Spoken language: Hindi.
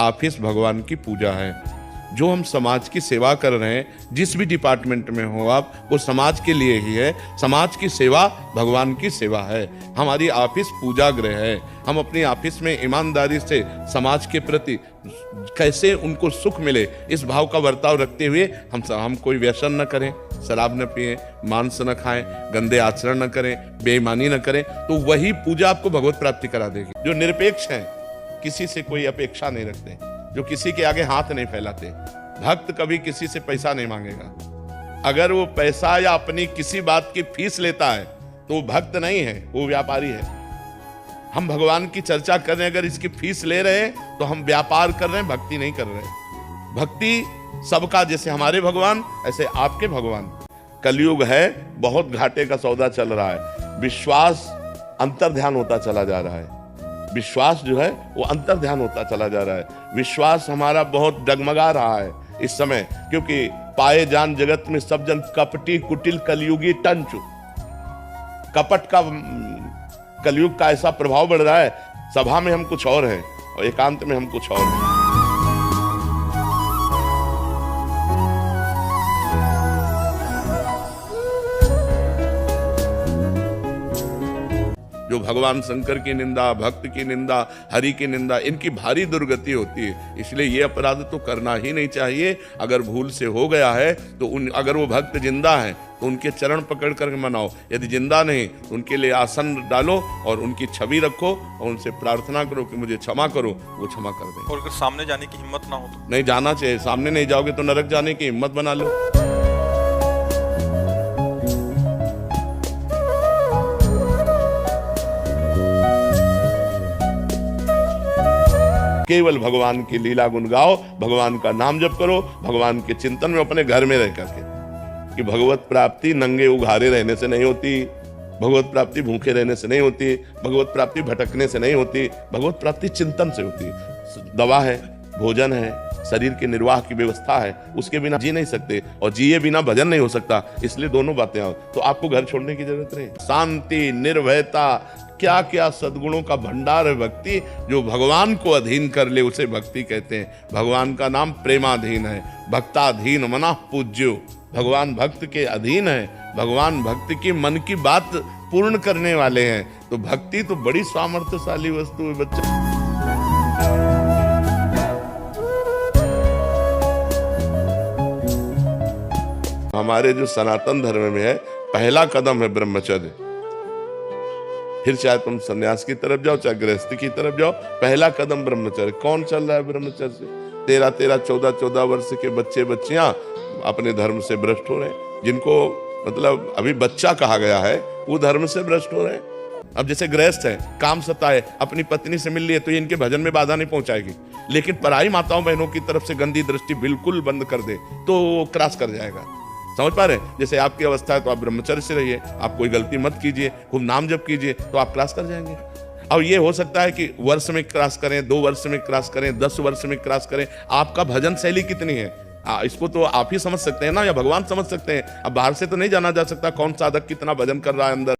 ऑफिस भगवान की पूजा है। जो हम समाज की सेवा कर रहे हैं, जिस भी डिपार्टमेंट में हो आप, वो समाज के लिए ही है। समाज की सेवा भगवान की सेवा है। हमारी ऑफिस पूजा गृह है। हम अपनी ऑफिस में ईमानदारी से समाज के प्रति कैसे उनको सुख मिले, इस भाव का बर्ताव रखते हुए हम कोई व्यसन न करें, शराब न पिएं, मांस न खाएं, गंदे आचरण न करें, बेईमानी न करें, तो वही पूजा आपको भगवत प्राप्ति करा देगी। जो निरपेक्ष हैं, किसी से कोई अपेक्षा नहीं रखते, जो किसी के आगे हाथ नहीं फैलाते, भक्त कभी किसी से पैसा नहीं मांगेगा। अगर वो पैसा या अपनी किसी बात की फीस लेता है तो वो भक्त नहीं है, वो व्यापारी है। हम भगवान की चर्चा कर रहे हैं, अगर इसकी फीस ले रहे हैं तो हम व्यापार कर रहे हैं, भक्ति नहीं कर रहे। भक्ति सबका, जैसे हमारे भगवान ऐसे आपके भगवान। कलयुग है, बहुत घाटे का सौदा चल रहा है। विश्वास अंतर्ध्यान होता चला जा रहा है। विश्वास जो है वो अंतर्ध्यान होता चला जा रहा है। विश्वास हमारा बहुत डगमगा रहा है इस समय, क्योंकि पाए जान जगत में सब जन कपटी कुटिल कलयुगी टंचु। कपट का, कलयुग का ऐसा प्रभाव बढ़ रहा है। सभा में हम कुछ और हैं और एकांत में हम कुछ और हैं। जो भगवान शंकर की निंदा, भक्त की निंदा, हरि की निंदा, इनकी भारी दुर्गति होती है। इसलिए ये अपराध तो करना ही नहीं चाहिए। अगर भूल से हो गया है तो अगर वो भक्त जिंदा है तो उनके चरण पकड़ कर मनाओ। यदि जिंदा नहीं तो उनके लिए आसन डालो और उनकी छवि रखो और उनसे प्रार्थना करो कि मुझे क्षमा करो, वो क्षमा कर दें। और अगर सामने जाने की हिम्मत ना हो तो नहीं जाना चाहिए। सामने नहीं जाओगे तो नरक जाने की हिम्मत बना लो। केवल भगवान की लीला गुण गाओ, भगवान का नाम जप करो, भगवान के चिंतन में अपने घर में रह करके। कि भगवत प्राप्ति नंगे उघारे रहने से नहीं होती, भगवत प्राप्ति भूखे रहने से नहीं होती, भगवत प्राप्ति भटकने से नहीं होती, भगवत प्राप्ति चिंतन से होती। दवा है, भोजन है, शरीर के निर्वाह की व्यवस्था है, उसके बिना जी नहीं सकते और जिए बिना भजन नहीं हो सकता। इसलिए दोनों बातें आओ तो आपको घर छोड़ने की जरूरत नहीं। शांति, निर्भयता, क्या क्या सद्गुणों का भंडार है भक्ति। जो भगवान को अधीन कर ले उसे भक्ति कहते हैं। भगवान का नाम प्रेमाधीन है। भक्ताधीन मना पूज्यो। भगवान भक्त के अधीन है। भगवान भक्त की मन की बात पूर्ण करने वाले हैं। तो भक्ति तो बड़ी सामर्थ्यशाली वस्तु है बच्चे। हमारे जो सनातन धर्म में है, पहला कदम है ब्रह्मचर्य। फिर चाहे तुम सन्यास की तरफ जाओ, चाहे गृहस्थी की तरफ जाओ, पहला कदम ब्रह्मचर्य। कौन चल रहा है ब्रह्मचर्य से? 13-13, 14-14 वर्ष के बच्चे बच्चियां अपने धर्म से भ्रष्ट हो रहे हैं। जिनको मतलब अभी बच्चा कहा गया है, वो धर्म से भ्रष्ट हो रहे हैं। अब जैसे गृहस्थ है, काम सताए, अपनी पत्नी से मिल लिए तो ये इनके भजन में बाधा नहीं पहुंचाएगी। लेकिन पराई माताओं बहनों की तरफ से गंदी दृष्टि बिल्कुल बंद कर दे तो क्रॉस कर जाएगा। समझ पा रहे? जैसे आपकी अवस्था है तो आप ब्रह्मचर्य से रहिए, आप कोई गलती मत कीजिए, खूब नाम जप कीजिए, तो आप क्रॉस कर जाएंगे। और ये हो सकता है कि वर्ष में क्रॉस करें, 2 वर्ष में क्रॉस करें, 10 वर्ष में क्रॉस करें। आपका भजन शैली कितनी है इसको तो आप ही समझ सकते हैं ना, या भगवान समझ सकते हैं। अब बाहर से तो नहीं जाना जा सकता कौन साधक कितना भजन कर रहा है अंदर।